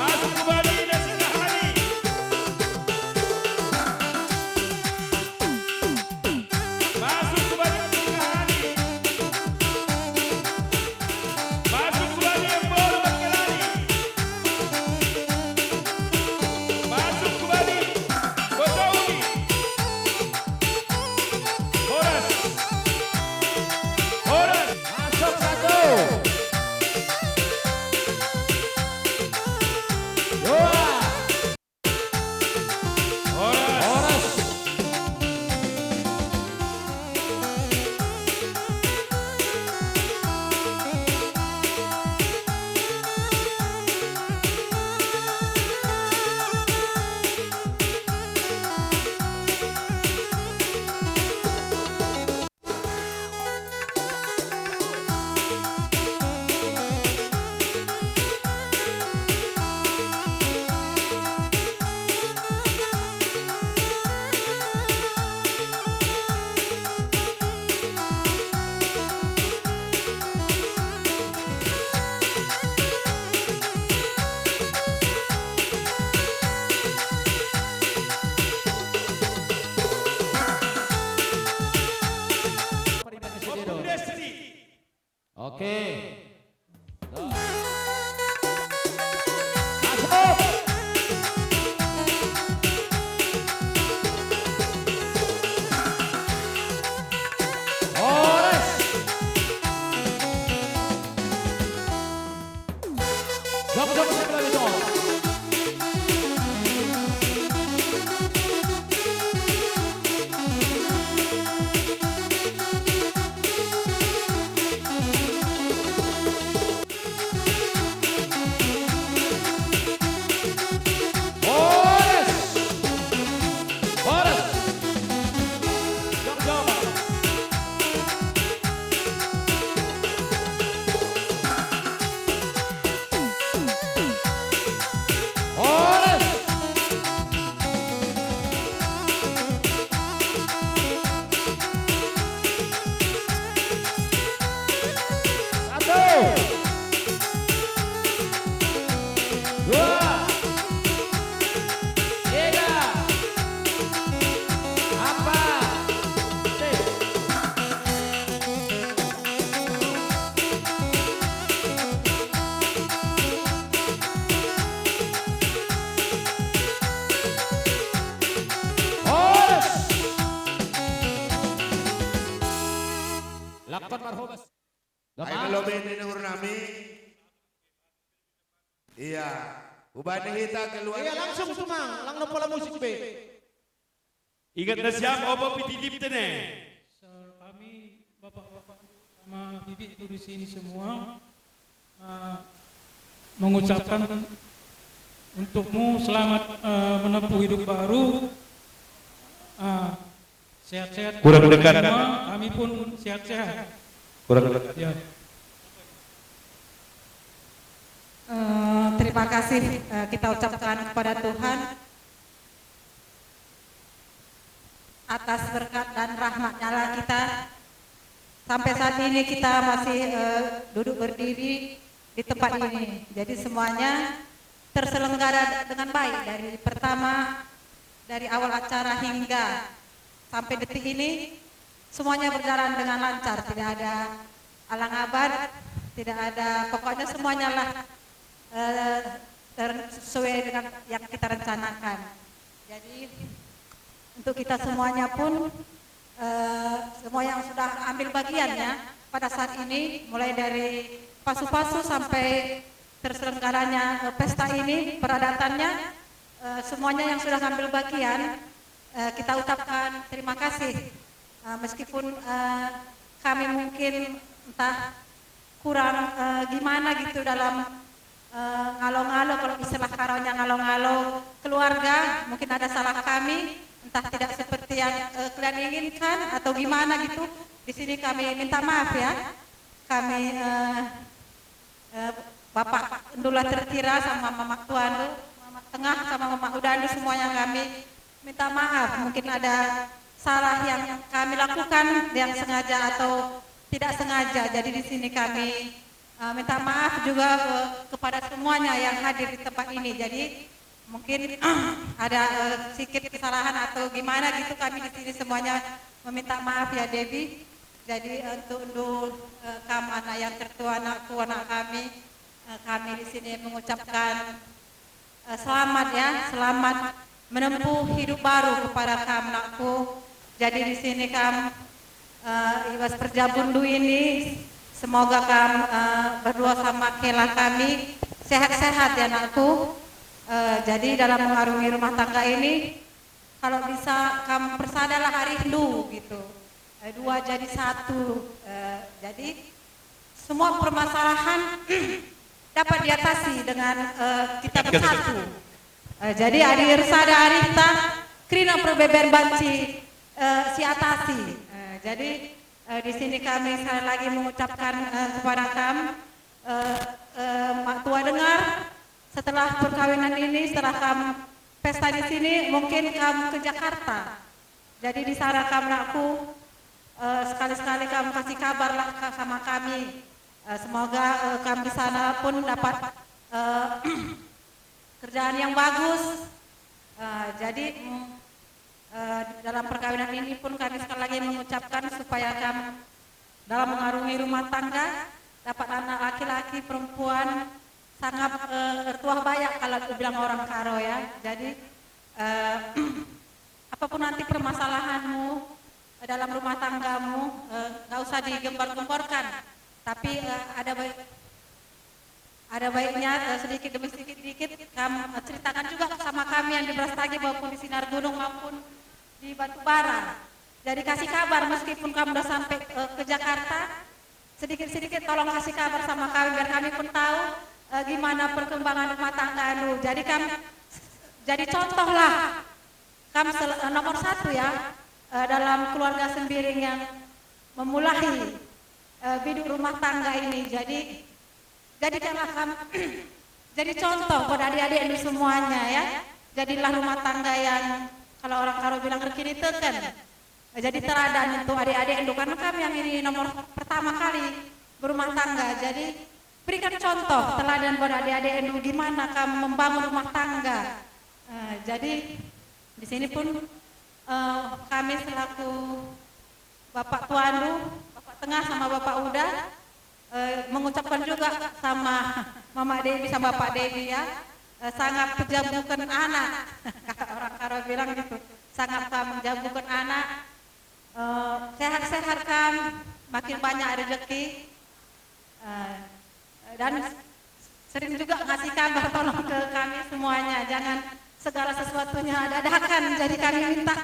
Masuk kembali Desina Hani. Masuk kembali Desina Hani. Masuk kembali Embol Makelani. Masuk kembali Botowi. Horas. Horas. Masuk satu. Dua. Horas. Horas. Opung Destiny. Oke. Masuk. Horas. Jom siapa lagi dong? Horas. Horas. Jom. Horas. Satu. Dua. Tiga. Empat. Horas. Lakon marhubas. Ay malobin ni ng nami. Iya. Ubani hita keluar. Iya langsung sumang, lang na pala musik be. Ingat na siya, opo pitidip tene. Kami bapak-bapak sama bibi itu di sini semua mengucapkan untukmu selamat menempuh hidup baru. Sehat-sehat. Kurang dekat. semua, kami pun sehat-sehat. Kurang dekat. Ya. Terima kasih kita ucapkan kepada Tuhan atas berkat dan rahmat-Nya lah kita sampai saat ini kita masih duduk berdiri di tempat ini. Jadi semuanya terselenggara dengan baik dari pertama dari awal acara hingga sampai detik ini semuanya berjalan dengan lancar, tidak ada alang-abad, tidak ada, pokoknya semuanya lah sesuai dengan yang kita rencanakan. Jadi untuk kita semuanya pun semua yang sudah ambil bagiannya pada saat ini, mulai dari pasu-pasu sampai terselenggaranya pesta ini, peradatannya, semuanya yang sudah ambil bagian, kita ucapkan terima kasih. Meskipun kami mungkin entah kurang gimana gitu dalam ngalo-ngalo, kalau istilah karonya ngalo-ngalo keluarga, mungkin ada salah kami, entah tidak seperti yang kalian inginkan atau gimana gitu. Di sini kami minta maaf ya. Kami Bapak Ndula Tertira sama Mama Tuan, Mama Tengah sama Mama Udandu, semuanya kami minta maaf. Mungkin ada salah yang kami lakukan yang sengaja atau tidak sengaja. Jadi di sini kami minta maaf juga kepada semuanya yang hadir di tempat ini. Jadi mungkin ada sedikit kesalahan atau gimana gitu, kami di sini semuanya meminta maaf ya Debbie. Jadi untuk kamu anak yang tertua, anak kami di sini mengucapkan selamat ya, selamat menempuh hidup baru kepada kamu anakku. Jadi di sini kamu Ibas Perjabundu ini semoga kamu berdua sama Kela kami sehat-sehat ya anakku. Jadi dalam mengarungi rumah tangga ini, kalau bisa kamu persadalah rindu gitu, dua jadi satu. Jadi semua permasalahan dapat diatasi dengan kita bersatu. Jadi adir sada arita krina perbeben banci si atasi. Jadi di sini kami sekali lagi mengucapkan kepada kamu, Mak Tua dengar setelah perkawinan ini, setelah kamu pesta di sini, mungkin kamu ke Jakarta. Jadi di sana kamu aku sekali-sekali kamu kasih kabarlah sama kami. Semoga kamu di sana pun dapat kerjaan yang bagus. Jadi dalam perkawinan ini pun kami sekali lagi mengucapkan supaya kamu dalam mengarungi rumah tangga dapat anak laki-laki, perempuan, sangat tertuah banyak kalau dibilang orang Karo ya. Jadi apapun nanti permasalahanmu dalam rumah tanggamu, nggak usah digembar-gemborkan, tapi ada baiknya sedikit demi sedikit kamu ceritakan juga sama kami yang di Brastagi maupun di Sinar Gunung maupun di Batubara. Jadi kasih kabar meskipun kamu udah sampai ke Jakarta, sedikit-sedikit tolong kasih kabar sama kami biar kami pun tahu gimana perkembangan rumah tangga lu. Jadi kamu jadi contoh lah, kamu nomor satu ya dalam keluarga Sembiring yang memulai biduk rumah tangga ini. Jadi janganlah kamu jadi contoh buat adik-adik ini semuanya ya. Jadilah rumah tangga yang kalau orang Karo bilang rekini teken. Jadi teladan untuk adik-adik Endo, karena kami yang ini nomor pertama kali berumah tangga. Jadi berikan contoh teladan buat adik-adik Endo gimana kamu membangun rumah tangga. Jadi di sini pun kami selaku Bapak Tuandu, Bapak Tengah sama Bapak Uda mengucapkan juga sama Mama Devi sama Bapak Devi ya, sangat menjamukan anak. Orang Karo bilang gitu, sangat menjamukan anak. Sehat-sehat kan, makin banyak rezeki, dan sering juga ngasih kabar tolong ke kami semuanya, jangan segala sesuatunya dadakan. Jadi kami minta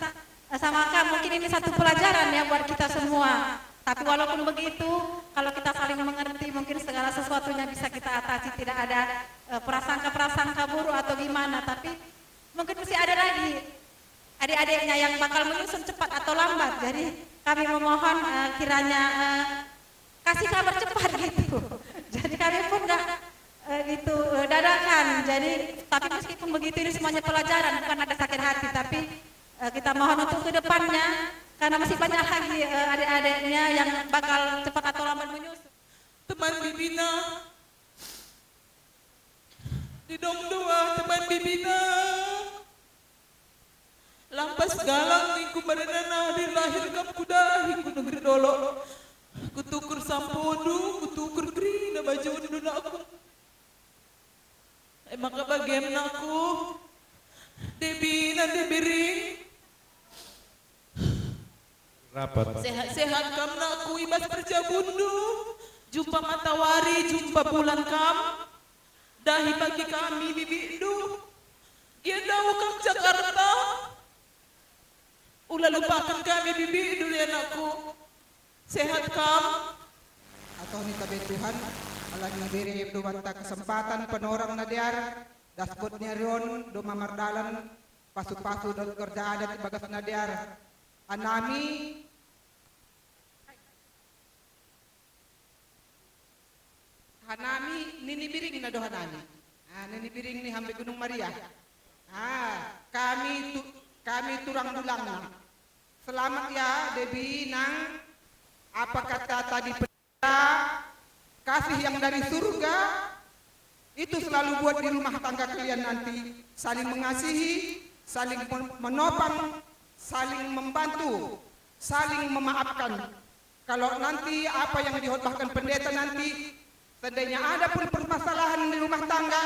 sama kamu, mungkin ini satu pelajaran ya buat kita semua. Tapi walaupun begitu, kalau kita saling mengerti, mungkin segala sesuatunya bisa kita atasi, tidak ada prasangka-prasangka buruk atau gimana. Tapi mungkin mesti ada lagi adik-adiknya yang bakal menyusun cepat atau lambat. Jadi kami memohon kiranya kasih kabar cepat gitu. Jadi kami pun nggak gitu dadakan. Jadi tapi meskipun begitu ini semuanya pelajaran, bukan ada sakit hati. Tapi kita mohon untuk kedepannya, karena masih banyak lagi adik-adiknya yang bakal cepat atau lambat menyusun. Teman Bibina di dom dua, teman Bibina lampas galang minggu badanana dilahir kam kudahi ku negeri dolo, kutukur sampodu, kutukur kri na baju undun aku. Maka bagian aku Debina Debiring Rapat. sehat-sehat kam naku Ibas Perjabundu, jumpa matahari, jumpa bulan kam, dahi bagi kami Bibindu, dia dawu kam Jakarta, ulah lupakan kami Bibindu ya anakku, sehat kam. Atau ni tabi Tuhan, alam nabiri ibdu banta kesempatan penorang nadiar, dasbot ni Arion, do mamardalan, pasu-pasu do kerja adat bagas nadiar. Anami Hanami nini biring na do Hanami. Nini biring ni hambi Gunung Maria. Kami turang dulang na. Selamat ya Debi nang apa kata tadi kasih yang dari surga itu selalu buat di rumah tangga kalian nanti saling mengasihi, saling menopang, saling membantu, saling memaafkan. Kalau nanti apa yang dihotbahkan pendeta nanti, seandainya ada pun permasalahan di rumah tangga,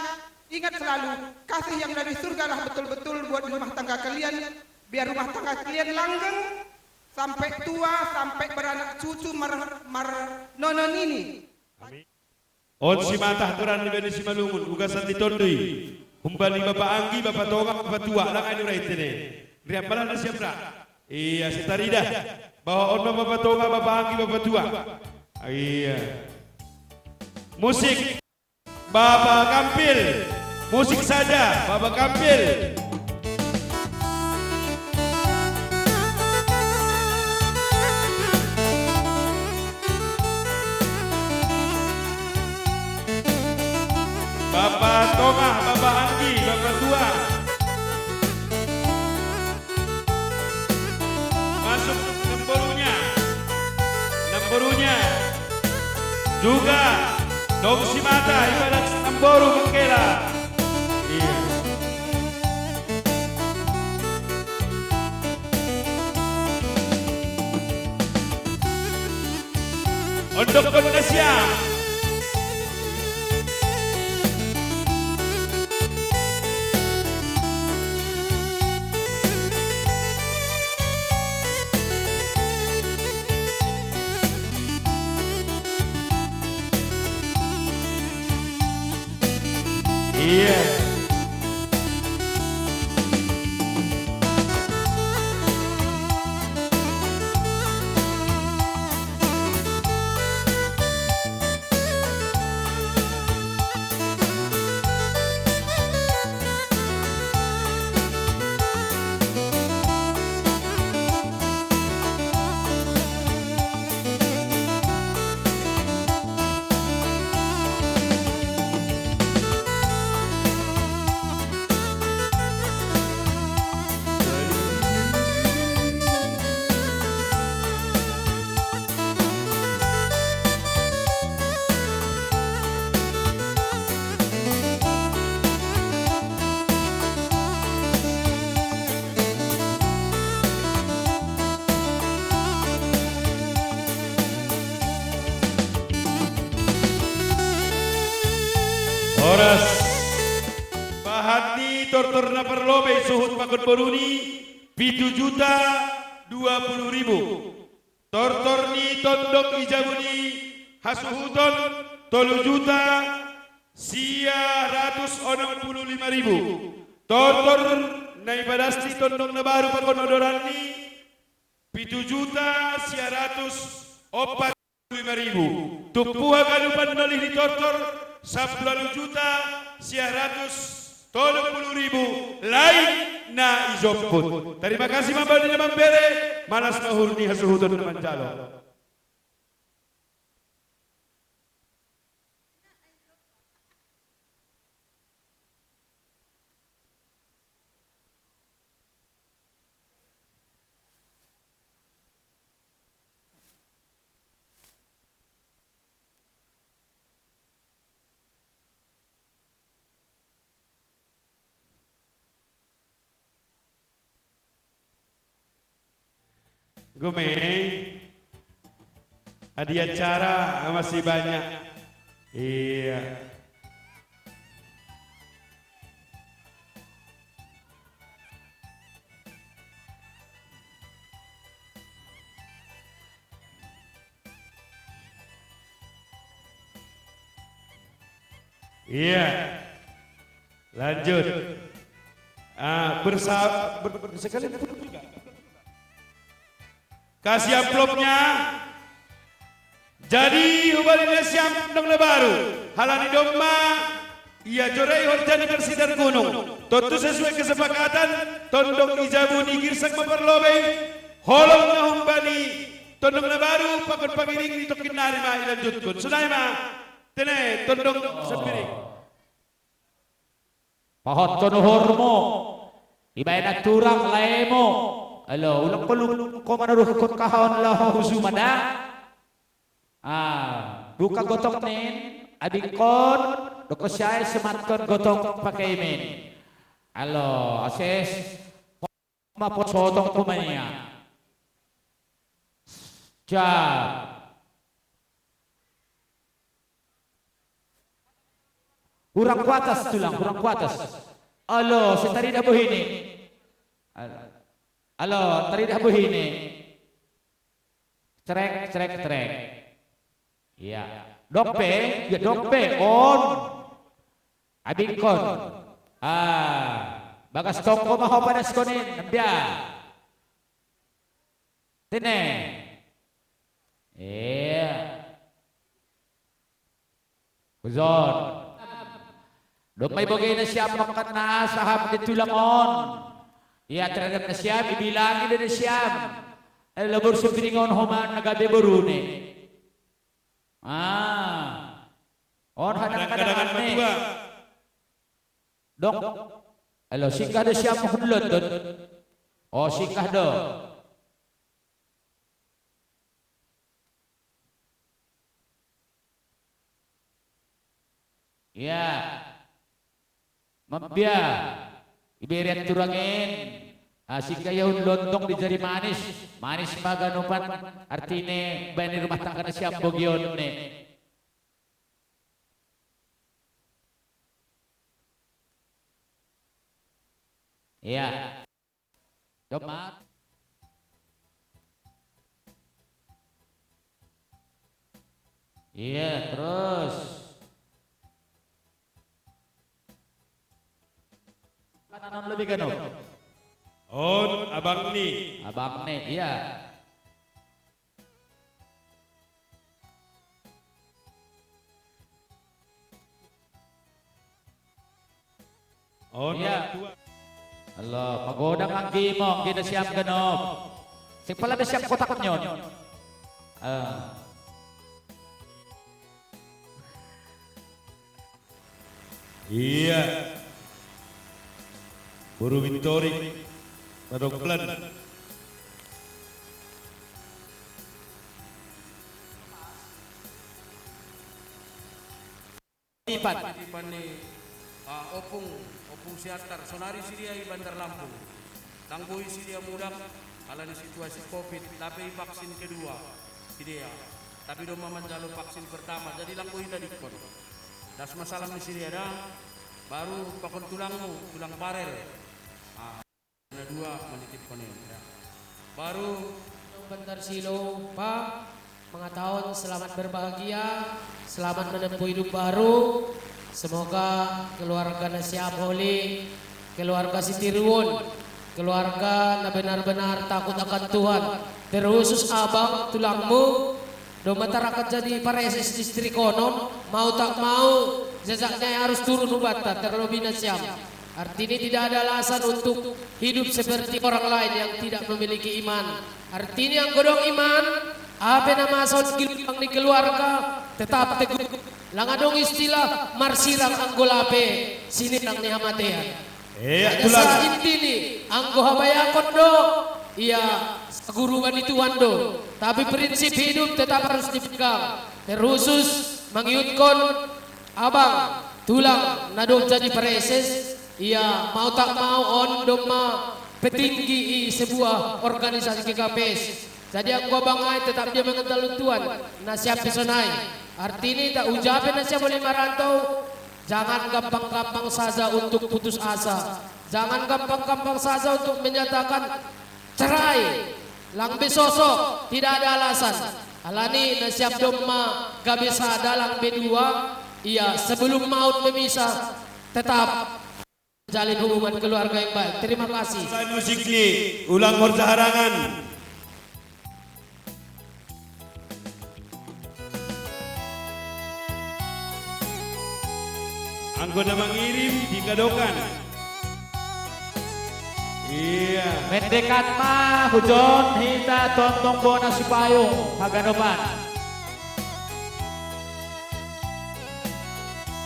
ingat selalu kasih yang dari surga lah betul-betul buat di rumah tangga kalian, biar rumah tangga kalian langgeng sampai tua, sampai beranak cucu nonon ini. On si matah turan di bani si malungun ugasan ditondoi. Humbali Bapak Anggi, Bapak Tonga, Bapak Tua lang ano right ini. Riyan pala na siyempre. Iya, si Tarida. Bawa on Bapak Tonga, Bapak Anggi, Bapak Tua. Iya. Musik Bapak Kampil. Musik saja Bapak Kampil. Bapak Tonga, Bapak Anggi, Bapak Tua. Masuk nemborunya. Juga Dong Simata, ibadat nemboru mengkela. Iya. Untuk Indonesia. Iya. Oras Bahati tortor na perlobe suhut pakon boruni 7.020.000. Tortor ni tondok ijabuni hasuhuton 3.165.000. Tortor na ibadasti tondok na baru pakon odoran ni 7.145.000. Tupuha kalupan nalih di tortor 10.130.000 lain na izomput. Terima kasih mambali na mambere malas mahurni hasuhuton na manjalo. Gumeng, hadiah acara masih banyak. Iya. Iya. Lanjut. Sekali juga. Kasih amplopnya. Jadi ubalinya siam dong baru. Halani domba. Ia jorei horjani bersidar gunung. Tentu sesuai kesepakatan. Tondong ijabuni girsak memperlobei. Holong na humbani. Tondong na baru. Pakon pagiring di tokin nari ma ilanjutkun. Sunay ma. Tene tondong sapiring. Pahot konuhormo. Ibay nagturang laemo. Alo, ulang ko menaruh kahon lah husumada. Buka gotong nin, abingkon, doko siya sematkon gotong pakai min. Alo, ases, mapototong kumanya. Jab. Kurang kuatas tulang, kurang kuatas. Alo, si tari dah buhini. Alo, tari dah buhini. Trek. Iya. Dope, ya dope, on. Abingkon. Bagas tongko maho panas konin, nambia. Tine. Iya. Kuzon. Domay bagay na siya makat na sahab di tulangon. Iya terhadap na siya, bibilangin na siya. Ay labor sa piningon human nagabi buruni. On hadang-hadangan ni. Dok. Alo, singkah do siya mahunlot doon. O, singkah do. Iya. Mabya, iberian turangin, singkah yun lontong di jari manis, manis maganupan, artine bani rumah tangga na siyang bogyon ne. Iya, domat. Iya, terus. Kanan lebih gano. On abang ni. Abang nih, iya. On Iya. Allah, pagodang ang gimo, ginasiyam ganop. Sing pala na siyang kotak nyon. Iya. Buru Wintorik, Padoglan. Ipan. Ipan ni opung siatar sonari sidia i Bandar Lampung. Tanggui sidia mudak alani situasi Covid, tapi vaksin kedua sidia. Tapi doma manjalo vaksin pertama, jadi langgui tadi kon. Das masalah ni sidia dah baru pakon tulangmu, tulang parel. Ada dua menitip konin ya. Baru Bentar Silo, Pak, mga taon selamat berbahagia, selamat menempuh hidup baru. Semoga keluarga na Siam Holi, keluarga si Tirwon, keluarga na benar-benar takut akan Tuhan. Terusus abang tulangmu, do masyarakat jadi pareses distrik konon, mau tak mau, jajaknya harus turun ubata terlebih na Siam. Artinya tidak ada alasan untuk hidup seperti orang lain yang tidak memiliki iman. Artinya yang godong iman, apa nama son kilupang di keluarga, tetap teguh. Langadong istilah marsirang anggolape, sini lang ni hamatean. Sa inti ni, anggo habayakon do, iya guruan itu do. Tapi prinsip hidup tetap harus dipegang. Terusus mengiutkon abang tulang nadong jadi pareses. Iya, mau tak mau on doma petinggi sebuah organisasi KKPS. Jadi ang gua bangay tetap dia mengental Tuhan. Nasiap pesonay. Artinya tak ujapan nasiap boleh marantau. Jangan gampang-gampang saja untuk putus asa. Jangan gampang-gampang saja untuk menyatakan cerai. Lang besosok tidak ada alasan. Alani nasiap doma gabisa dalang B2. Iya, sebelum maut memisah tetap jalin hubungan keluarga yang baik. Terima kasih. Musik ni ulang Horja Harangan. Anggota mengirim di Gadokan. Iya. Mendekat mah hujon hita tontong bona si payung haganopan.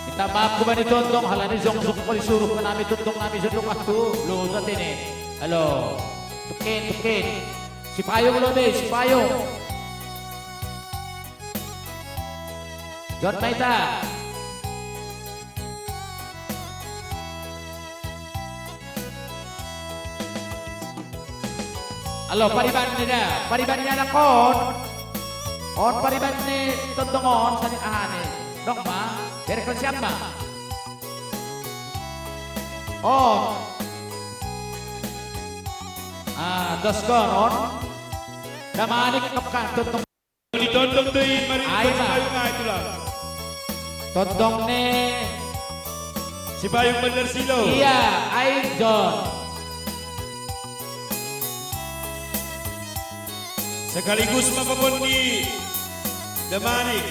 Minta maaf ko ba ni tontong halani zong ko disuruh ka namin tontong namin sa waktu lo sa tini. Halo. Tukin. Si payung lo de, si payung. John Maita. Halo, pariban niya na kon. On pariban ni Tondongon sa ahane. Dong ma, dari kon siapa? Oh. Dos kon. Damanik kapkan Tondong. Ditondong tuh mari Ayo, si Bayung itu lah. Tondong ni. Si Bayung bener silo. Iya, ayo John. Sekaligus mapapun di Damanik.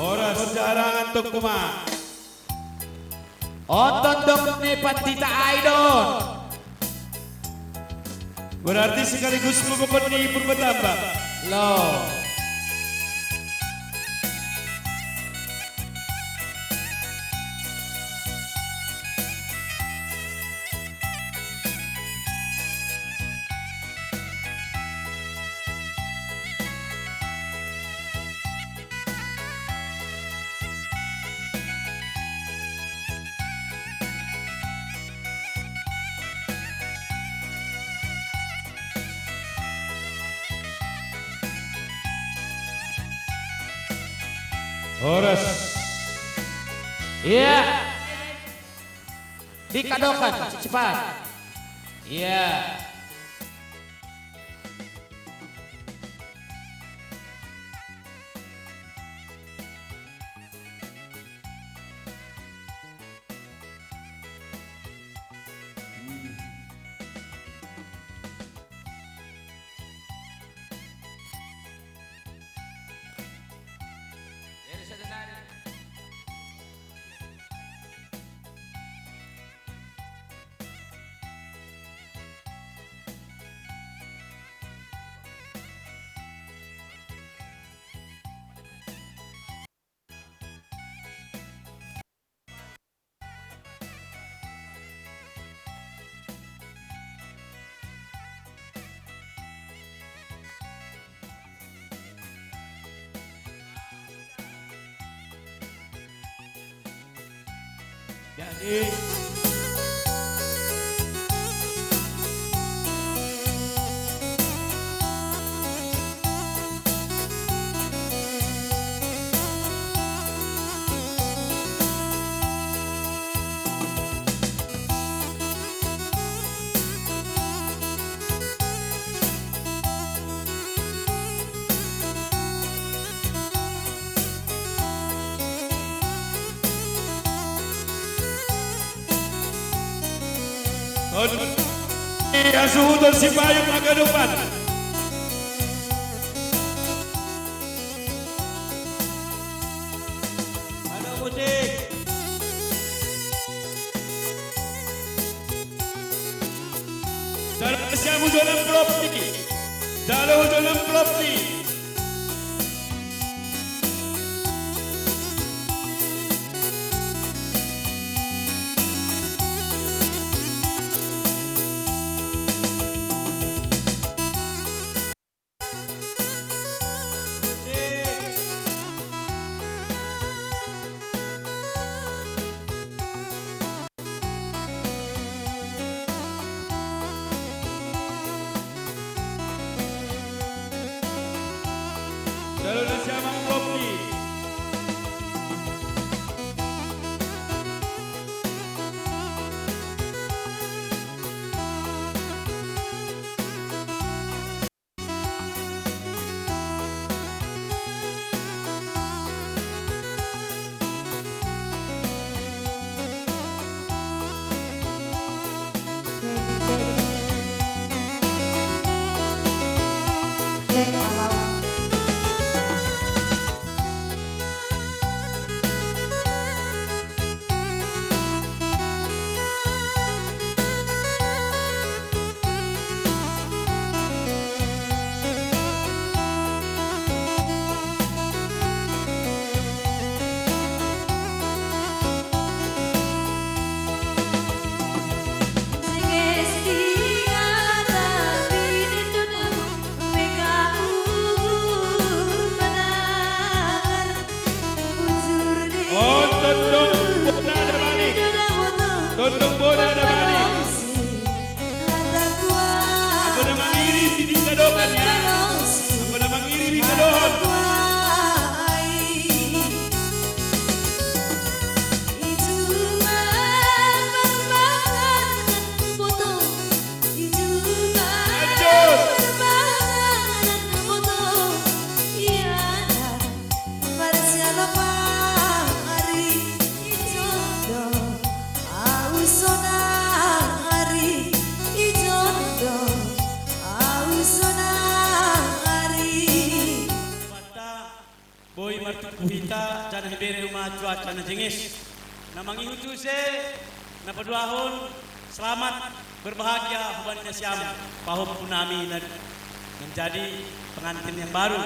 Oras jarangan tuk kuma. On Tondong ni Pandita Aidon. Berarti sekaligus mapapun di Purbatamba. Loh. Horas. Iya. Dikadokan cepat. Iya. Jadi Asuhudan si Bayung Magadupan. Ada musik. Dalam siamu dalam properti. Dalam properti. Dalam siamang properti. bertukuhita jana hibere uma cuaca na jengis. Na mangihutu se na paduahon selamat berbahagia huban siam pahom punami na menjadi pengantin yang baru.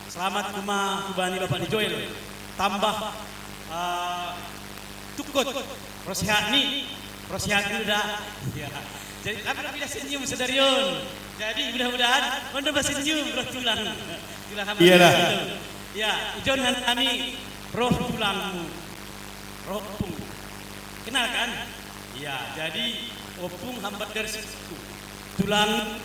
Selamat kuma hubani Bapak ni Joel. Tambah tukut rosihat ni dah. Ya. Jadi kami tidak senyum sedarion. Jadi mudah-mudahan anda bersenyum roh tulang. Iyalah. Ya, ijon kami roh tulangmu. Roh opung. Kenal kan? Ya, jadi opung hambat dari situ. Tulang.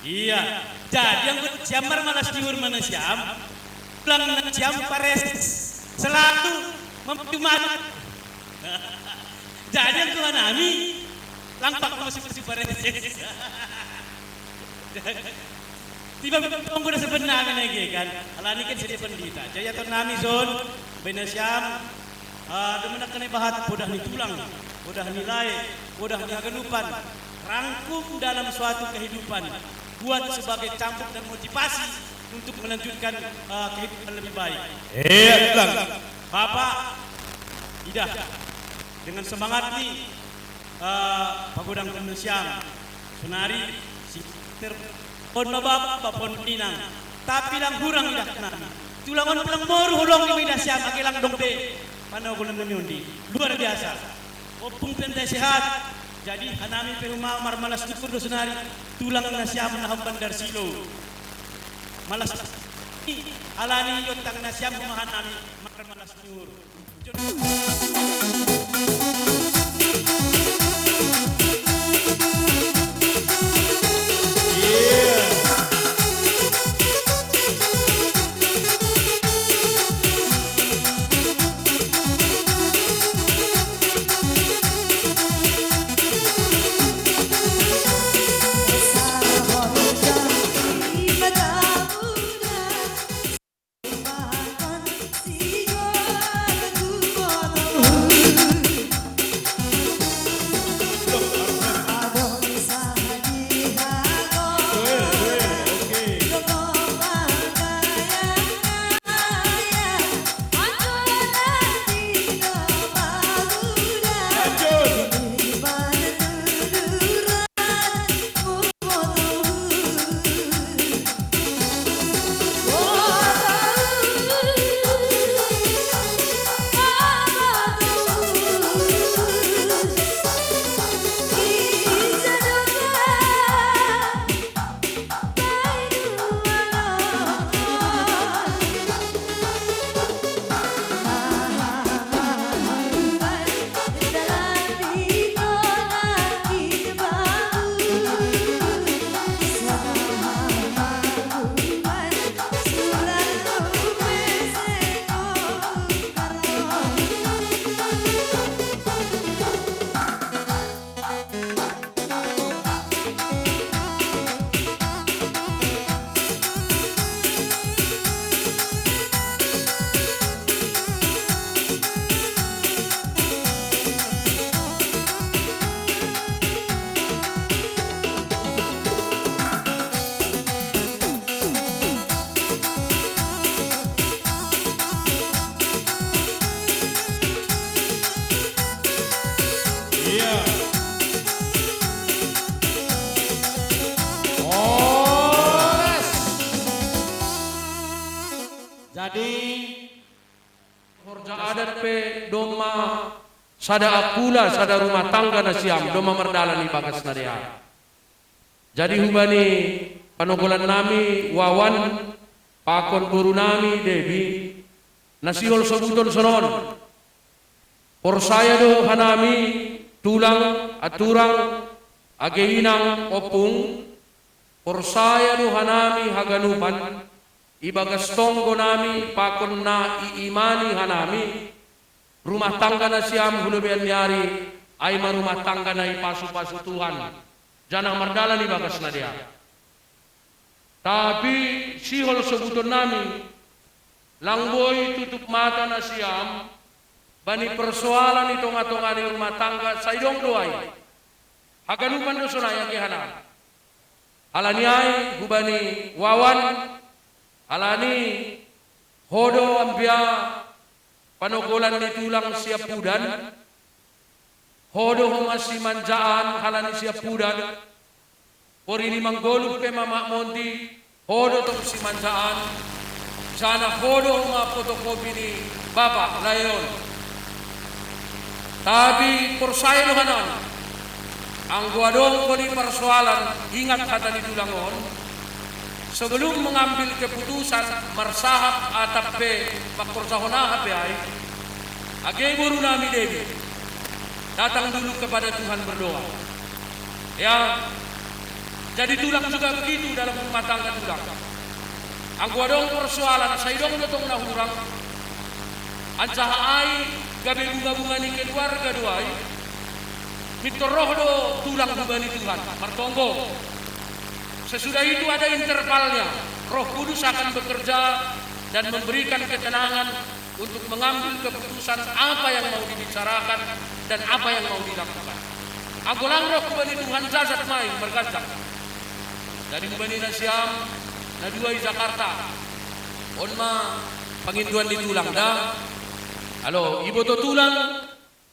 Iya. Jadi yang jamar malas diur mana siam. Tulang siam pares. Selalu memperjumat. Jadi yang Tuhan kami lampak masih pares. Tiba-tiba udah sebenarnya lagi kan. Alani kan sedia pendeta. Jaya Tuhan kami zon. Benesiam. Demenak kena bahat. Bodah ni tulang. Bodah nilai. Bodah ni haganupan. Rangkum dalam suatu kehidupan. Buat sebagai cambuk dan motivasi untuk melanjutkan kehidupan lebih baik. Iya, tulang. Bapak, Ida, dengan semangat nih, pagodang Penesiam, Sunari, Sikter, pon babap, pon pinang, tapi lang hurang idah kenal. Tulangon pulang moru hulong di media siam, akilang dongpe, mana gulan menyundi, luar biasa. Opung pentai sehat. Jadi hanami perumah malas tukur do Sunari, tulang nasiam naham bandar silo. Malas alani yontang nasiam kumahan nami malas nyur. Jadi horja adat pe doma sada akula sada rumah tangga nasiam doma merdalani bagas nadia. Jadi hubani panogolan nami wawan pakon guru nami debi nasihol sebuton sonon. Por saya do hanami tulang aturang ageinang opung. Por saya do hanami haganupan. Ibagas tonggo nami pakon na iimani hanami rumah tangga na siam hulubian nyari ay marumah tangga na ipasu-pasu Tuhan janang mardalan ibagas na dia. Tapi sihol sebuton nami langboy tutup mata na siam bani persoalan itong-atongan ni rumah tangga sa idong doay haganupan do sunayang ihana alaniay hubani wawan alani hodo ambia panogolan ni tulang siap pudan, hodo homasi manjaan halani siap pudan, porini manggolup pe mama monti, hodo tong si manjaan, sana hodo ma fotokopi ni Bapak Layon. Tapi persayan hanan, ang guadong ko di persoalan, ingat kata di tulangon, sebelum mengambil keputusan marsahap atap pe makpersahona pe ay, age buru nami Devi, datang dulu kepada Tuhan berdoa. Ya, jadi tulang juga begitu dalam rumah tangga tulang. Ang guadong persoalan, saya dong datang nahurang, ancaha ay gabi bunga-bunga ni keluarga doai, mitoroh do tulang hubani Tuhan, martonggo. Sesudah itu ada intervalnya, Roh Kudus akan bekerja dan memberikan ketenangan untuk mengambil keputusan apa yang mau dibicarakan dan apa yang mau dilakukan. Agolang roh hubani Tuhan jasad main bergajak. Dari hubani Nasiam, Naduai Jakarta, onma penginduan di tulang dah. Halo, ibu to tulang,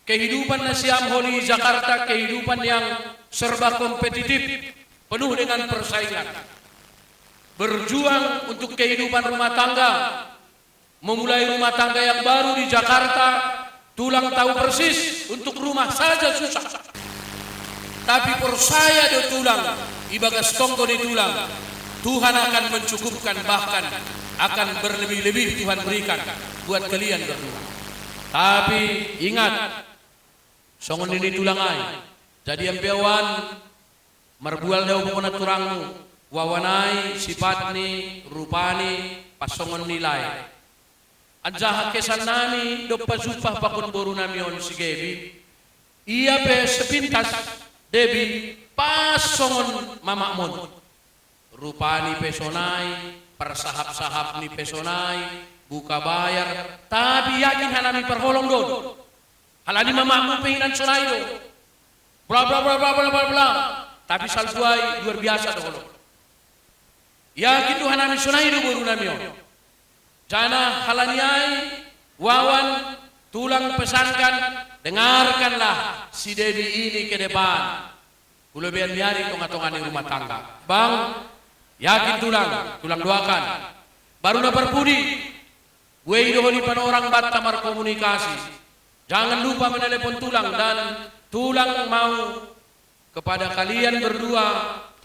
kehidupan Nasiam Holi Jakarta, kehidupan yang serba kompetitif, penuh dengan persaingan. Berjuang untuk kehidupan rumah tangga, memulai rumah tangga yang baru di Jakarta, tulang tahu persis untuk rumah saja susah. Tapi percaya do tulang, ibagas tonggo di tulang, Tuhan akan mencukupkan, bahkan akan berlebih-lebih Tuhan berikan buat kalian berdua. Tapi ingat, songon ini tulangai. Jadi empewan marbual daw pokona turangmu, wawanai sifatni rupani pasongon nilai. Anjaha kesan nami do pasupah pakon boru nami on si Gebi. Ia pe sepintas Debi pasongon mamakmon. Rupani pesonai, persahap-sahap ni pesonai, buka bayar, tapi yakin halani perholong don. Halani mamamu penginan sonai do. Bla bla bla bla bla bla. Tapi salsuai luar biasa dolo. Yakin Tuhan nami sonai do boru nami on. Jana halaniai wawan tulang pesankan, dengarkanlah si Devi ini ke depan. Kulo biar biari tonga-tonga di rumah tangga. Bang, yakin tulang doakan. Baru na berpudi. Wei dohoni pan orang batamar komunikasi. Jangan lupa menelepon tulang dan tulang mau kepada kalian berdua,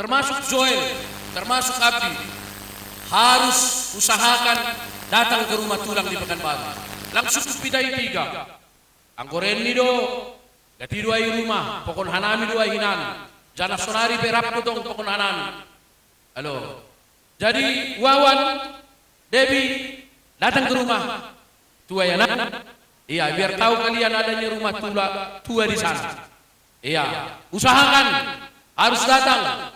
termasuk Joel, termasuk Abdi, harus usahakan datang ke rumah tulang di Pekanbaru. Langsung pidai 3. Angkoren ni do, gati dua rumah, pokon hanami dua hinan. Jana sonari berap potong pokon hanami. Halo. Jadi Wawan, Debi datang ke rumah tua ya nak? Iya, biar tahu kalian adanya rumah tua di sana. Iya, usahakan harus datang.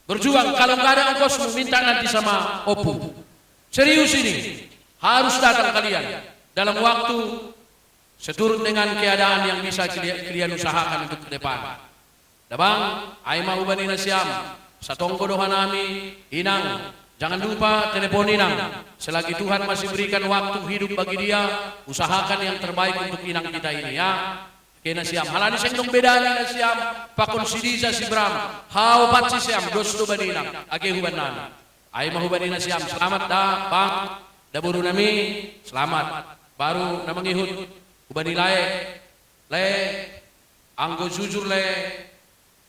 Berjuang, kalau nggak ada ongkos minta nanti sama Opung. Serius ini, harus datang kalian dalam waktu seturut dengan keadaan yang bisa kalian usahakan untuk ke depan. Dabang, aima ubani Nasiam, satongko doha nami, inang, jangan lupa telepon inang. Selagi Tuhan masih berikan waktu hidup bagi dia, usahakan yang terbaik untuk inang kita ini ya. Kena siam, halani sendong bedanya Nasiam, pakon sidisa si Bram, hau patsi siam, dos do baninang, age huban nami. Aima hubani Nasiam, selamat dah, bang, daburu nami, selamat. Baru nama ngihut, hubani le, anggo jujur le.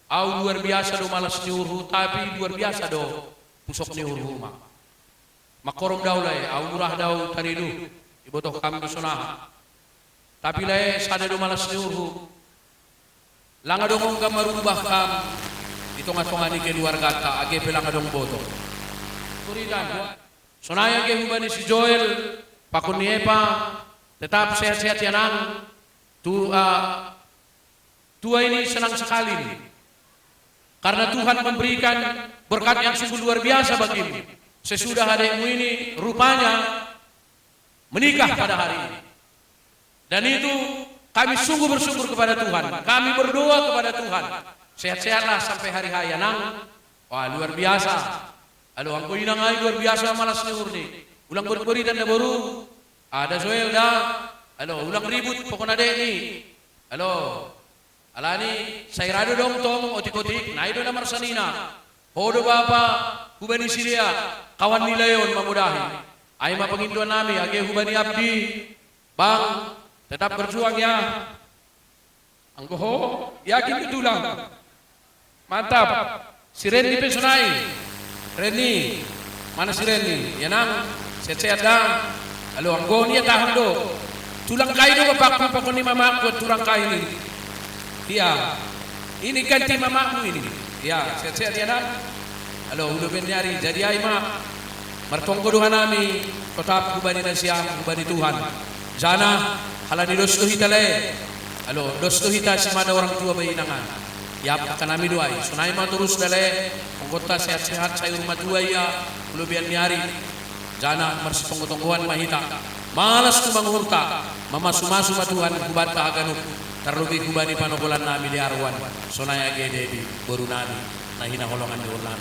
Au luar biasa do malas nyuruh, tapi luar biasa do pusok nyuruh mak. Makorom daw lay, au murah daw taridu, ibotoh kami sonah. Tapi lay sada do malas nyuruh. Langa do mong marubah kam, ito nga tongani ke luar gata, age pelanga dong boto. Turidan, sonaya ke hubani si Joel, pakun ni Epa, tetap sehat-sehat yanang. Tua ini senang sekali nih. Karena Tuhan memberikan berkat yang sungguh luar biasa bagimu. Sesudah adikmu ini rupanya menikah pada hari ini. Dan itu kami sungguh bersyukur kepada Tuhan. Kami berdoa kepada Tuhan. Sehat-sehatlah sampai hari raya nang. Wah luar biasa. Aduh angko inang ay luar biasa malas nyur nih. Ulang beri dan baru. Ada soel dah. Halo, ulang ribut pokoknya deh ni. Halo. Alani, saya rado dong tong otik-otik. Nah itu nama sanina. Hodo bapa, hubani siria, kawan nilayon mamudahi. Ay mapanginduan nami, age hubani abdi. Bang, tetap berjuang ya. Anggoho, yakin itu lang. Mantap. Si Randy Pesonai. Randy, mana si Randy? Yanang, sehat-sehat dah. Halo, anggo niya tahan do. Tulang kain do kapakku pakon ni mamaku tulang kain ini. Dia, ini ganti mamamu ini. Ya, sehat-sehat ya nak. Halo, udah benyari. Jadi ay mak, martonggo duhan nami. Tetap hubani na siya, hubani Tuhan. Sana, halani dos to hitale. Halo, dos to hita si mana orang tua bayi nangan. Ya, akan nami doai. Sunai mah terus dale. Anggota sehat-sehat saya rumah tua ya. Udah benyari. Jana marsi tonggo-tonggoan mahita. Malas tu manghurta. Mamasu-masu matuhan kubat pahaganuk. Terlebih kubani panokolan nami di arwan. Sonaya gede di baru nami. Nahina holongan di ulan.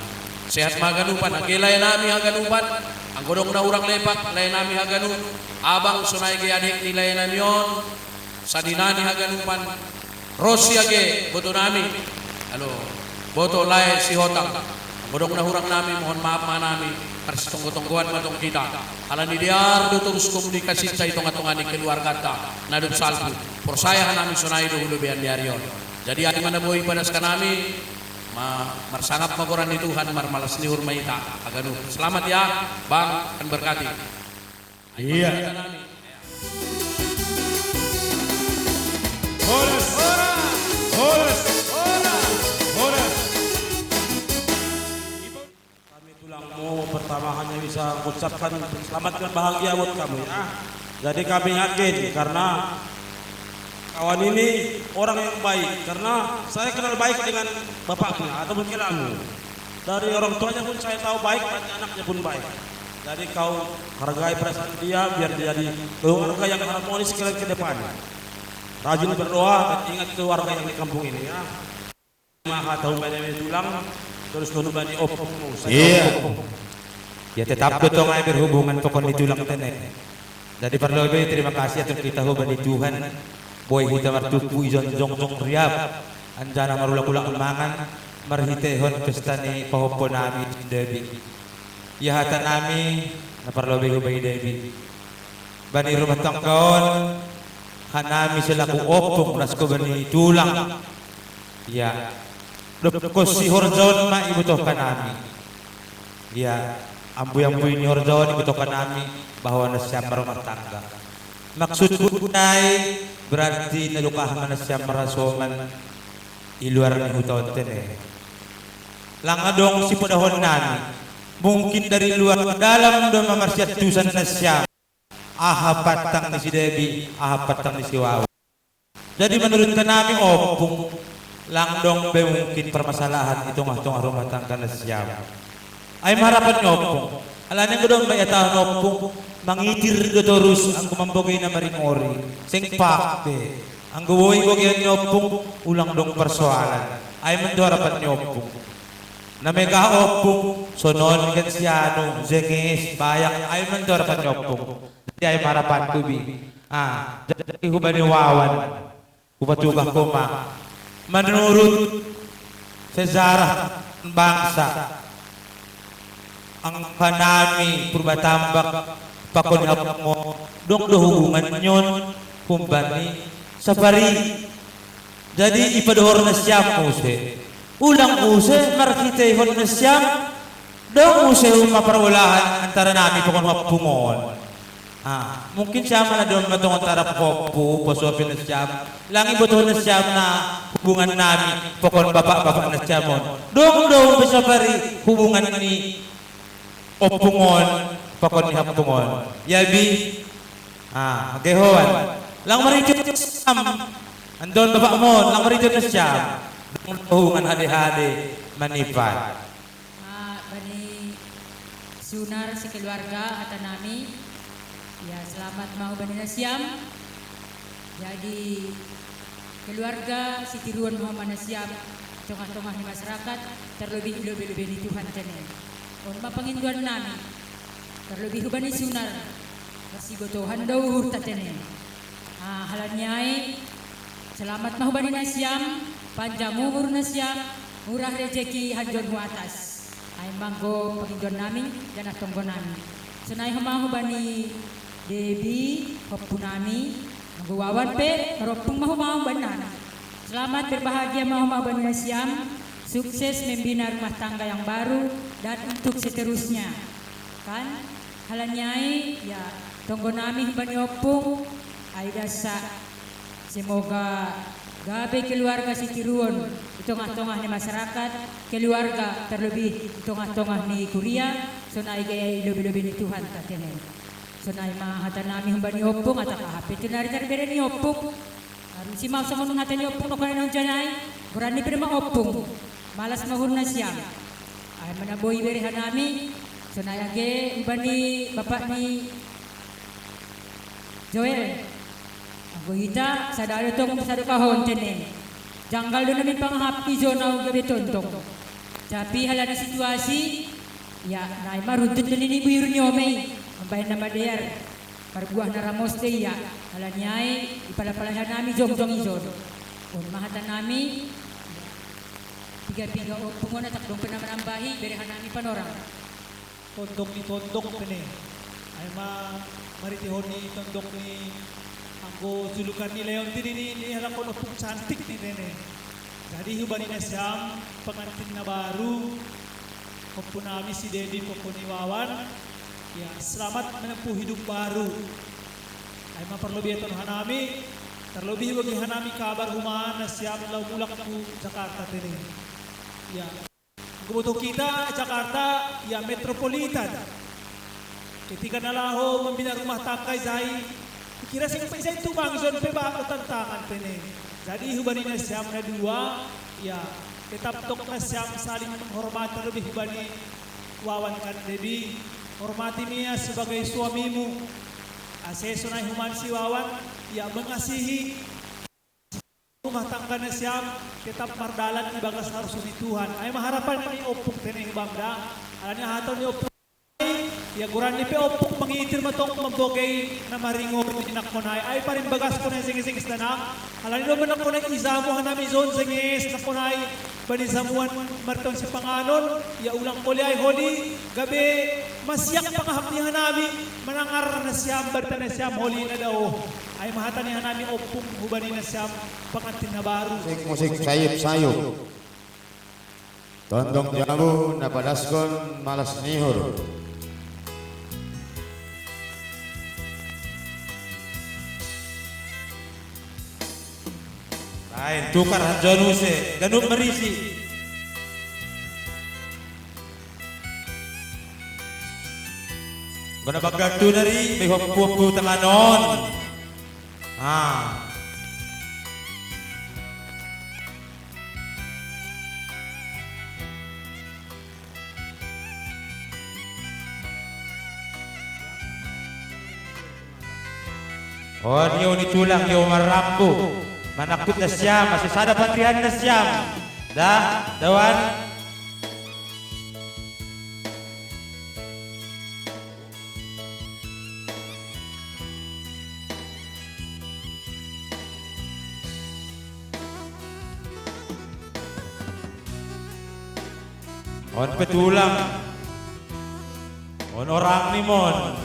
Sehat maganupan. Agilay nami haganupan. Ang godong na urang lepak. Lay nami haganu. Abang sonaya ge adik nilay nami yon. Sadinani haganupan. Rosi age boto nami. Halo. Boto lay si hotang. Ang godong na urang nami. Mohon maaf manami. Persi tonggo-tonggoan matong kita. Alan di diar do terus komunikasi sa itong-atungan ni keluarga ta. Nadup salpu. Por saya nami sunay do hulubian diaryon. Jadi ari mana boy panas ka nami. Marsangap magoran ni Tuhan marmalas ni hurmaita. Aganu. Selamat ya, Bang, kan berkati. Iya. Horas. Horas. Horas. Tulangmu pertama hanya bisa mengucapkan selamat dan bahagia buat kamu ya. Jadi kami yakin karena kawan ini orang yang baik, karena saya kenal baik dengan bapaknya atau mungkin kamu. Dari orang tuanya pun saya tahu baik, dan anaknya pun baik. Jadi kau hargai perasaan dia biar jadi keluarga yang harmonis ke depan. Rajin berdoa dan ingat keluarga yang di kampung ini ya. Maha tahu banyak tulang. Terus menubani opungmu. Iya. Ya tetap dotong ay berhubungan pokon itulang tenet. Jadi perlu lebih terima kasih atas kita hubani Tuhan. Boy hita martuku ijon jong riap. Anjana marula-ula umangan. Marhitehon pesta ni pahopon nami Devi. Ya hata nami na perlu lebih hubani Devi. Bani rumah tangkaon. Hanami selaku opung nasko bani tulang. Ya. Dokos si Horjawan ma ibutuhkan nami. Ya, ambu-ambu ini Horjawan ibutuhkan nami bahwa nasyam rumah tangga. Maksud bunay berarti nalukah nasyam marasoman iluar ni hutawon tene. Langadong si podahon nami. Mungkin dari luar ke dalam do mamarsyat tusan nasyam. Ahapatang ni si Devi, ahapatang ni si Wawa. Jadi menurut nami opung langdong be mungkin permasalahan itu ngah rumah tangga na siya. Ay maharapan nyo opong. Alanin ko doon ba yata opong mangitir do terus ang kumambogay na maringori. Sing pakte. Ang guwoy ko yan nyo opong ulang dong persoalan. Ay mandarapan nyo opong. Na mega opong sonon kan siyano zengis bayak ay mandarapan nyo opong. Jadi ay maharapan tubi. Jadi hubaniwawan. Upatugah ko ma. Menurut sejarah bangsa ang kanami purbatambak pakon mo dong do hubungan nyon kumbani safari jadi ipadohor na siyam use ulang use markitehon na siyam dong use maparulahan antara nami pakon hapungon. Mungkin siya man na doon matong antara popo pasopin na siyam lang ibutuhon na siyam na hubungan namin pokon bapak-bapak na siya mo. Doon sa pari hubungan ni opungon pokon ni hapungon. Yabi, gehoan. Lang marito na siyam. Andon bapak mo, lang marito na siyam. Doon hubungan hadi-hadi manipan. Bani sunar si keluarga atau nami. Ya selamat mau bani nasyam. Jadi keluarga si tiruan mau manasiam tengah-tengah di masyarakat terlebih di Tuhan tene. On mapanginduan nami terlebih hubani sunar bersigotohan dauhur tatene. Halanyai selamat mahubani nasyam, panjang umur nasyam, murah rezeki hanjon hu atas. Ay manggo pagindon namin dan atonggo namin. Sunay humahubani Debi Hopunami Mangguwawan pe meropong mahumahubanan. Selamat berbahagia mahumahubani nasyam, sukses membina rumah tangga yang baru dan untuk seterusnya. Kan halanyai ya tonggo nami hubani opung ay dasa semoga gabe keluarga si Tiruon tengah-tengah ni masyarakat, keluarga terlebih tengah-tengah ni Korea, sunay gaya lebih-lebih ni Tuhan tatene. Sunay mahatan nami hubani opung at kahapit tunari tarbere ni opung. Aron si mau sa ngunong hatan ni opung no kanang janay, kurani pero opung. Malas mahun na siya. Ay manaboy berehan nami. Sunay age hubani bapak ni Joel. Guhita sa dalo tong sa kahon tene. Janggal do namin panghapi zona og gabi tontong. Tapi hala na situasi ya nay marudot do ni buyur ni omay. Ang bayan na madayar. Parbuah na ramos de ya. Hala niyay ipalapalahan nami jong-jong izon. Un mahatan nami piga-piga o pungona takdong panamanambahi berehan nami panorang. Tondok ni tondok pene. Ay maritihon ni tondok ni anggo julukan ni Leon ini halakon opung cantik ni Nene. Jadi hubani na siyam pengantin na baru kompunami si Dedi Poponi Wawan. Ya selamat menempuh hidup baru. Ay maperlebih ton hanami terlebih bagi hanami kabar humaan na siyam law mulak ku Jakarta tene. Ya kebutuh kita Jakarta ya metropolitan. Ketika nalaho membina rumah tangga zai kira sing paisay tubang zon pe ba tantangan pene. Jadi hubani na siyam na dua ya tetap tok na siyam saling menghormati lebih hubani Wawan kan Debi. Hormati niya sebagai suamimu. Aseso na human si Wawan ya mengasihi rumah tangga na siyam tetap mardalan ibagas harus ni Tuhan. Ay maharapan ni opung tene bangda. Alanya haton ni opung ya guran ni pe opung mangitir matong mambogay na maringo ni nakmonay ay parin bagas ko na sing-sing isdanang alani do man ko na izamo hanami zon singis nakmonay banizamuan marton si panganon ya ulang koli ay holi gabi masyak pangahapnihan nami manangar na siyam barta na siyam holi na daw ay mahatan ni hanami opung hubani na siyam pangantin na baru musik sayup-sayup tondong jamu na padaskon malas nihur. Lain tukar hanjonu se, ganun marisi. Guna bagagto na rin, may huwag-huwag tanganon. Oh, niyo nitulang niyo marambo. Manakut na siyam, masisada patrihan na siyam. Dawan. On petulang. On orang ni mon.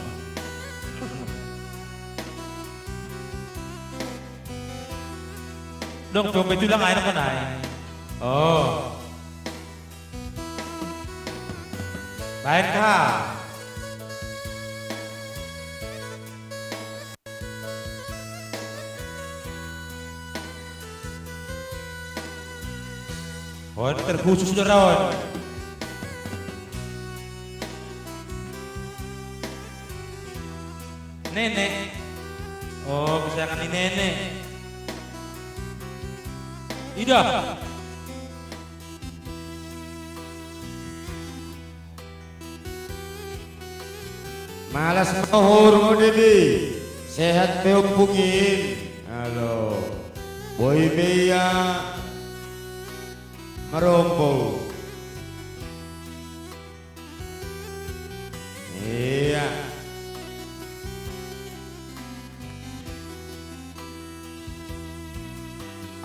Dong, coba itu lang anak ko na. Oh. Baik ka. Oh, terkhusus na ron. Nene. Oh, bisa kan ni Nene. Ida. Malas mahur mo Debi. Sehat pe upungin. Halo. Boy Beya Marompo. Iya.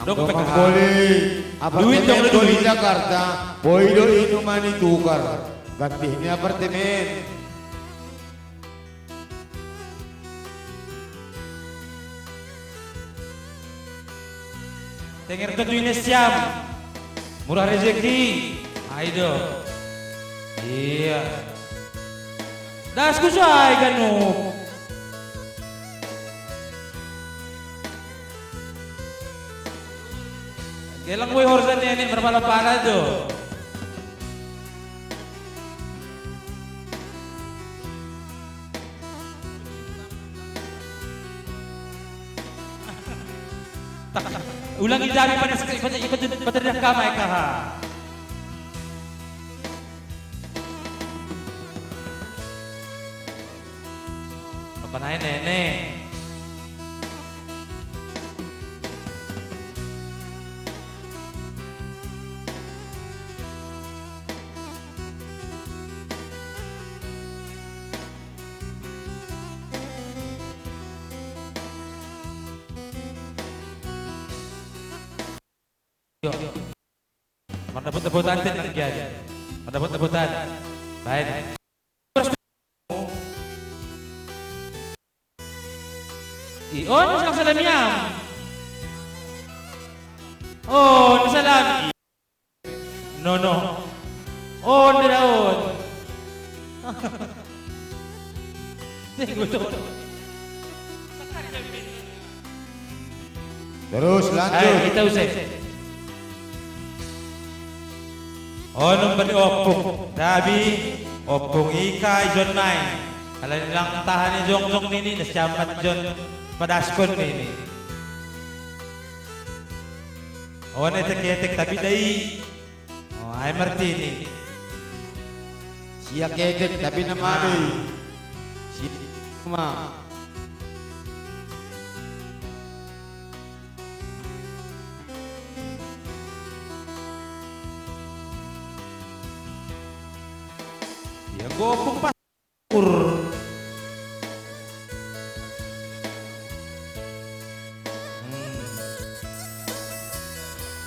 Dok poli apartemen di Jakarta, poido inuman itukar. Ganti ini apartemen. Tenger tentuin siam. Murah rezeki. Aido. Iya. Das kusay ganuk. Gelang gue horsan ini berpala-pala tuh. Ulangi jari pada ikut pada kamai kaha. Apa naik nenek? Mana teput-teputan lagi aja. Mana teput-teputan. Baik. Oh, ini salam yam. Oh, ini salam. No. Oh, ini daun. Terus lanjut. Kita usai. Oh, number opung. Dabi, opung ika ijon nai. Kalau nilang tahan ni jong nini, nasyamat jon padaskon nini. Oh, na ketek tapi dai. Oh, ay martini. Siya ketek tapi namali. Siya ma. Gopung pasur.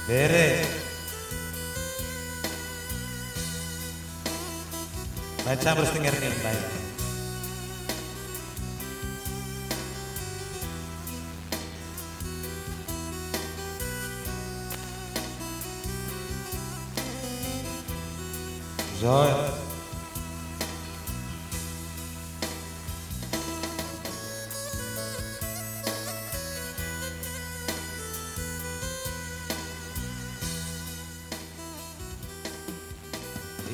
Bere. Baca harus dengerin baik. Zoy.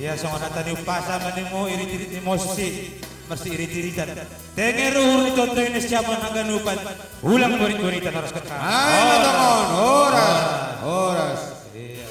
Iya, so natani upasa manimo irit-irit emosi, mesti irit-iritan. Tenger uhur itu tuh siapa naganupan, ulang murid-muridan harus kekal. Ayo teman, horas. Iya.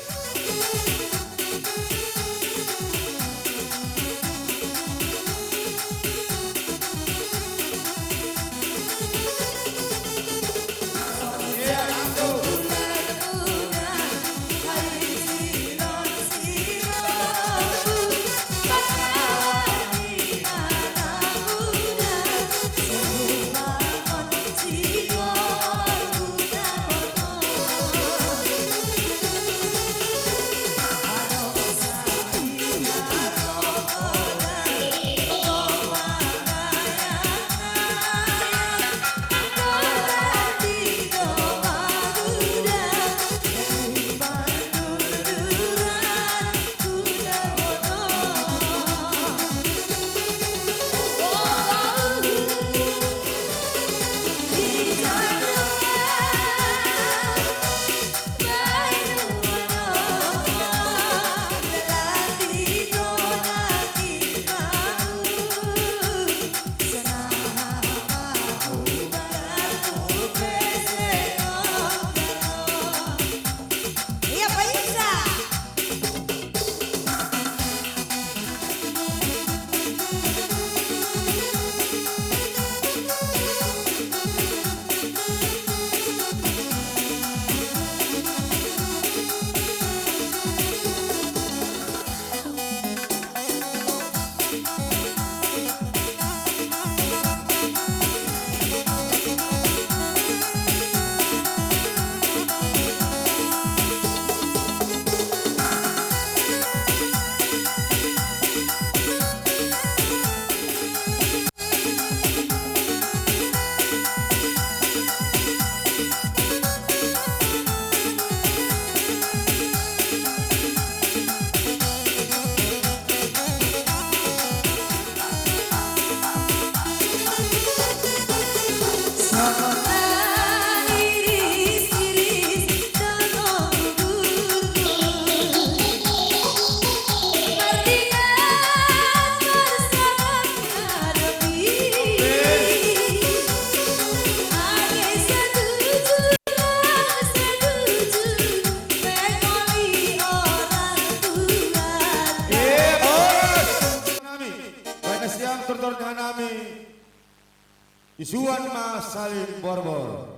Isuan Mas Salim Borbor.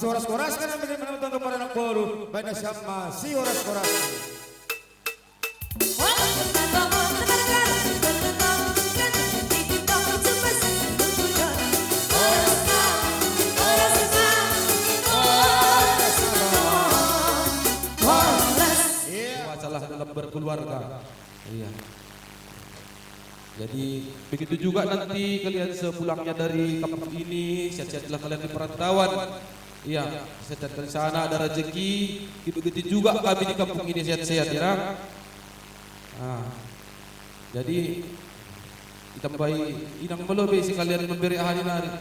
Horas-horas kan ambil menonton kepada anak baru. Baik siapa si horas-horas. Masalah dalam berkeluarga. Iya. Jadi begitu juga nanti kalian sepulangnya dari kampung ini, sehat-sehatlah kalian di perantauan. Iya, sehat dari sana ada rezeki. Begitu juga kami di kampung ini sehat-sehat ya. Nah, jadi ditambahi inang melebih si kalian memberi hari-hari.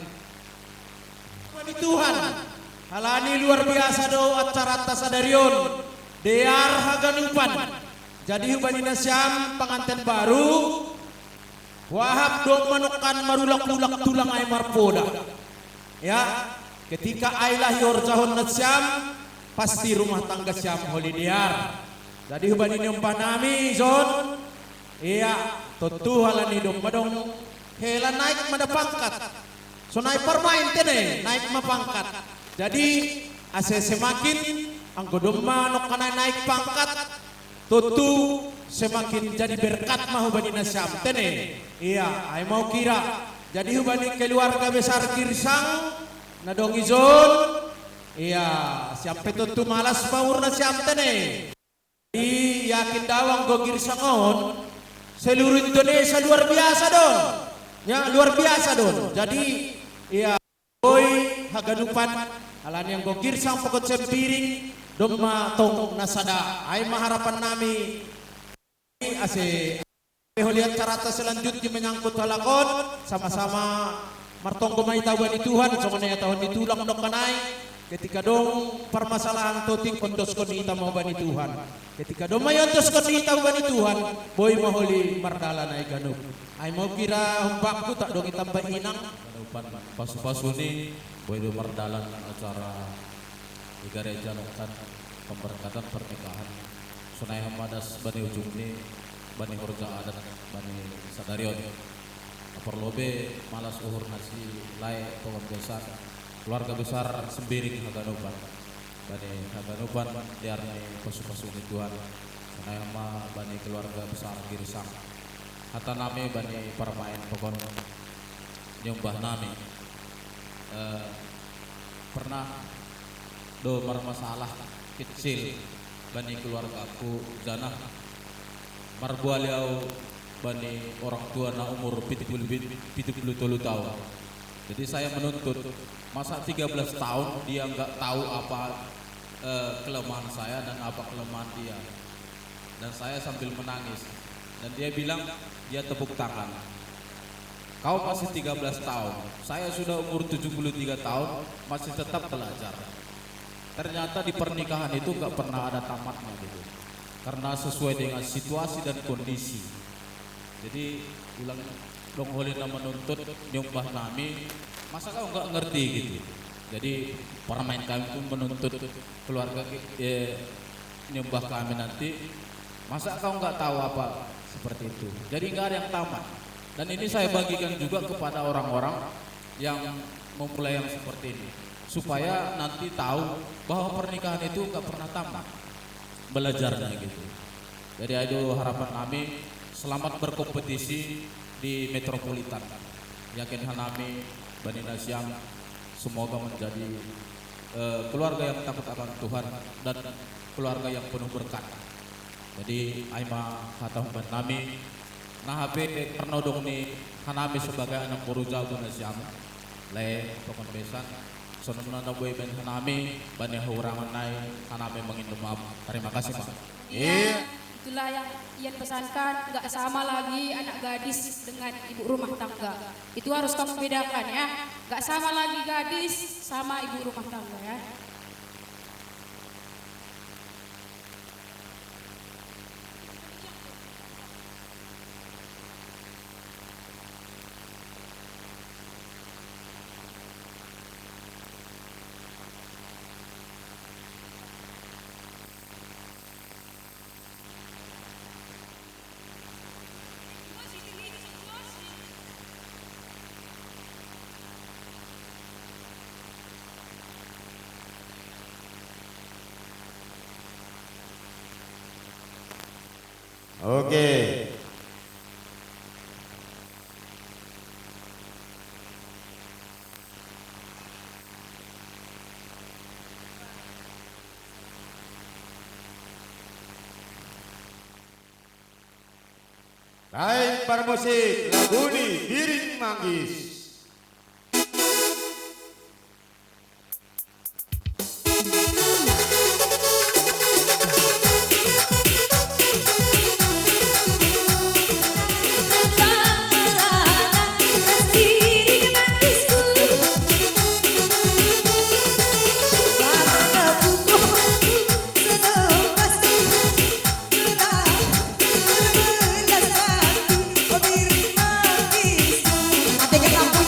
Tuhan, halani luar biasa do acara tasadarion. Dear haganupan. Jadi hubanina Syam pengantin baru. Wahab do manukan marulak-ulak tulang ay marpoda. Ya. Ketika Ailah yorjahon na Syam, pasti rumah tangga Syam holidiar. Jadi huban ini umpah nami, Zon. Iya, tentu halan hidung madong. Hela naik mada pangkat. So naik permain tene, naik mapangkat. Jadi ase semakin ang godoma nok kana naik pangkat. Tentu semakin jadi berkat mah huban ini Syam tene. Iya, ay mau kira. Jadi huban ini keluarga besar Girsang. Nadong izon, iya siapa itu malas maur na siapa tene. Di yakin dawang gogir sangon, seluruh Indonesia luar biasa don, ya luar biasa don. Jadi iya, boy haganupan, alan yang gogir sang pokok sempiring, doma tong nasada. Ay maharapan nami, ase, lihat carata selanjutnya menyangkut halakon, sama-sama. Martong kumay tawan ni Tuhan, so kanaya tahun ditulang dong kanay. ketika dong permasalahan toting ontos konita mau bani Tuhan. Ketika dong may ontos konita bani Tuhan, boy maholi mardala na iganup. Ay mau kira humbak tu tak dong itambah inang. Ganupan pasu-pasu ni boy do mardalan acara di gereja kan pemberkatan pernikahan. Sunai hamadas bani ujung ni bani horja adat bani sadarion. Perlobe malas uhur nasi lai pohon besar. Keluarga besar Sembiring Haganupan. Bani Haganupan diarnai pasu-pasu ni Tuhan. Sanai ama bani keluarga besar Girisang. Hata nami bani permain pokon nyumbah nami. Pernah do masalah kecil bani keluarga aku janah marbualiau bani orang tua na umur 70 tahun. Jadi saya menuntut masa 13 tahun dia nggak tahu apa kelemahan saya dan apa kelemahan dia. Dan saya sambil menangis. Dan dia bilang dia tepuk tangan. Kau masih 13 tahun, saya sudah umur 73 tahun masih tetap belajar. Ternyata di pernikahan itu nggak pernah ada tamatnya gitu. Karena sesuai dengan situasi dan kondisi. Jadi bilang dong holina menuntut nyumbah nami, masa kau nggak ngerti gitu. Jadi permain kami pun menuntut keluarga nyumbah kami nanti, masa kau nggak tahu apa seperti itu. Jadi nggak ada yang tamat. Dan ini saya bagikan juga kepada orang-orang yang memulai yang seperti ini, supaya nanti tahu bahwa pernikahan itu nggak pernah tamat belajarnya gitu. Jadi itu harapan kami. Selamat berkompetisi di Metropolitan. Yakin hanami Bani Nasyam semoga menjadi keluarga yang takut akan Tuhan dan keluarga yang penuh berkat. Jadi aima kata Bani nami nah HP pernodong ni hanami sebagai anak Boruja Bani Nasyam. Le pokon besan sonon na boy ben hanami Bani hurangan nai hanami mengindum maaf. Terima kasih Pak. Iya. Itulah yang Ian pesankan, nggak sama lagi anak gadis dengan ibu rumah tangga. Itu harus kamu bedakan ya. Nggak sama lagi gadis sama ibu rumah tangga ya. Oke. Lain para musik lagu ni Giring Manggis. Kampung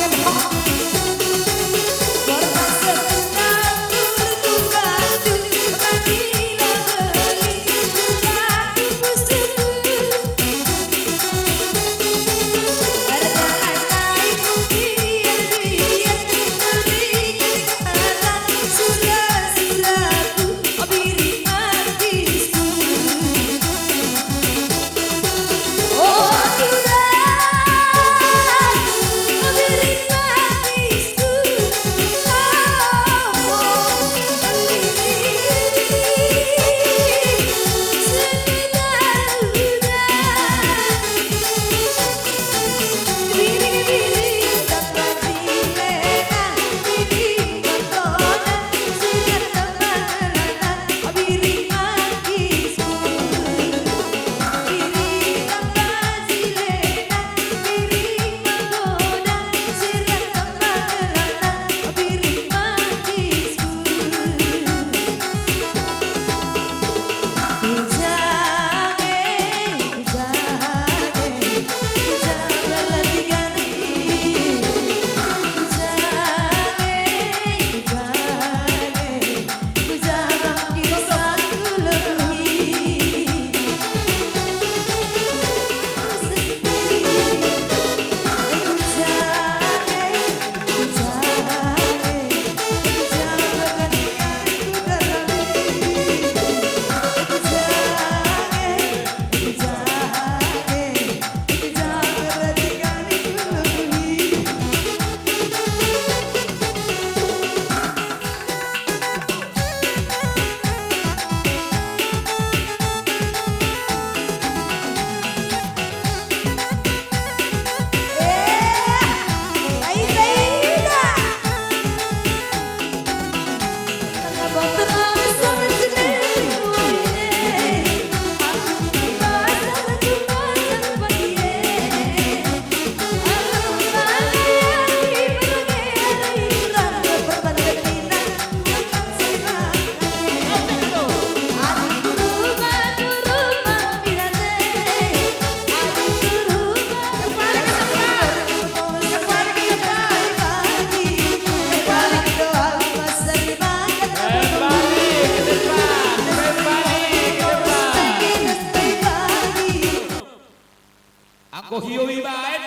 Angko hiyo ibaen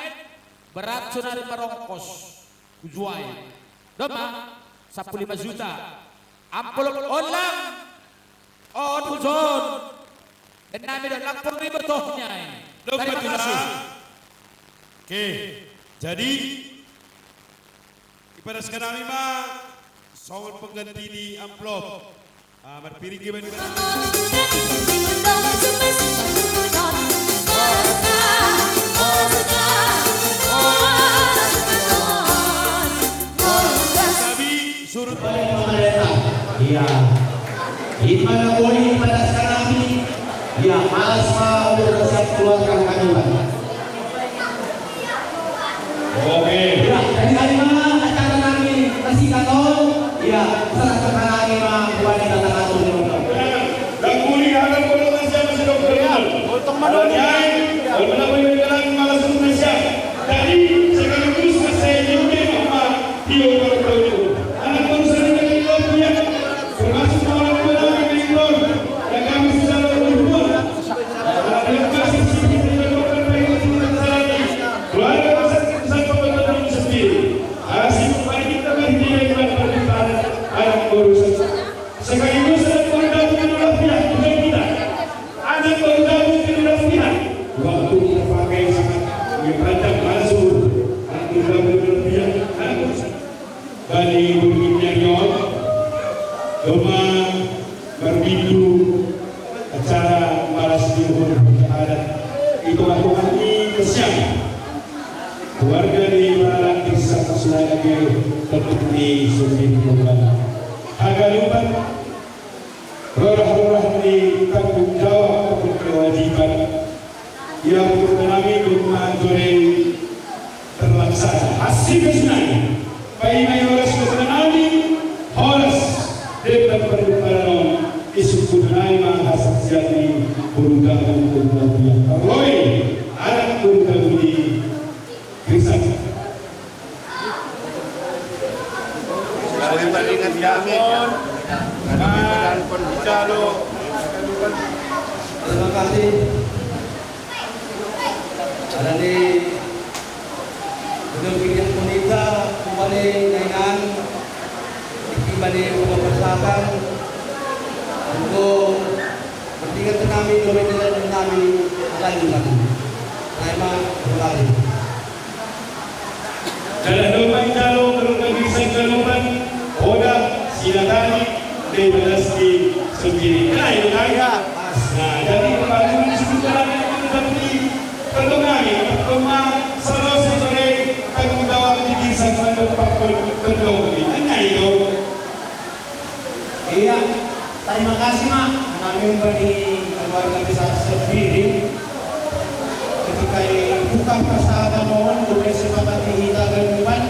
berat sonari parongkos kujuai. Doma 15 juta. Amplop online. On uzon. Dan nami dan lapor ni betohnya. Terima kasih. Oke, jadi kepada sekarang ini soal pengganti di amplop. Berpiring gimana? Tapi surut iya. Gimana boleh pada sekarang ini? Ya, malas mau resep keluarkan kandungan. Oke. Ya, dari hari mana acara kami kasih katol? Ya, serah kekanangi mah buat datang atur di rumah. Dan kuli akan golongan siapa si dokter ya? Untuk menanyai, kalau menanyai malas Indonesia. Jadi sekaligus saya juga mama dia berdoa. Anak bangsa ini punya termasuk orang orang yang ikut yang kami sudah berbuat. Terima kasih kepada dokter baik keluarga besar kebetulan sendiri. Asyik mari kita berdiri dan berbicara anak urusan. Sekaligus anak berdoa dengan pihak kita. Anak berdoa dengan pihak. Waktu terpakai sangat memperpanjang masuk. Anak berdoa dengan pihak. Bani berminyak Doma berbidu acara malas diukur adat itu aku kami kesiang keluarga di Malang desa Selagi tetap di Sumbing Bunga agar lupa roh-roh di tanggung jawab ataupun kewajiban yang kami rumah jore terlaksana hasil kesenangan bayi mayoras kesenangan horas dan perjalanan isu kunai mahasiswa jadi burung yang roy anak burung di Krisan. Kami bandingkan kami. Kami pembicara. Terima kasih. Ada di Gedung Punita kembali dengan kembali mempersiapkan untuk bertingkat kami dominan kami lanjutkan. Terima kasih. Jalan dompet jalo berungkap bisa kelupan oda silatani develasi sendiri. Nah itu kaya. Nah jadi pembangunan sebentar itu seperti pertengahnya pertama selesai sore tanggung jawab di desa mendapat kedua ini itu. Iya, terima kasih mak. Kami beri keluarga besar sendiri ketika buka persahabatan mohon boleh sepakati kita berdepan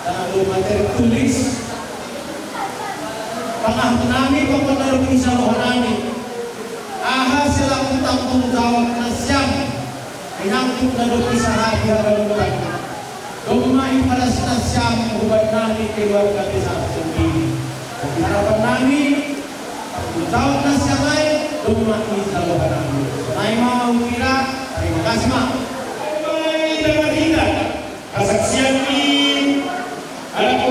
dan materi tulis pengahtunami pokoknya bisa rohanami aha selaku tanggung jawab nasyam inangkut dan bisa hadir berdepan domai pada nasyam ubat nami keluarga besar sendiri harapan nami tanggung jawab nasyam lain domai bisa rohanami naik mau kira terima kasih mak. Kesaksian ini anak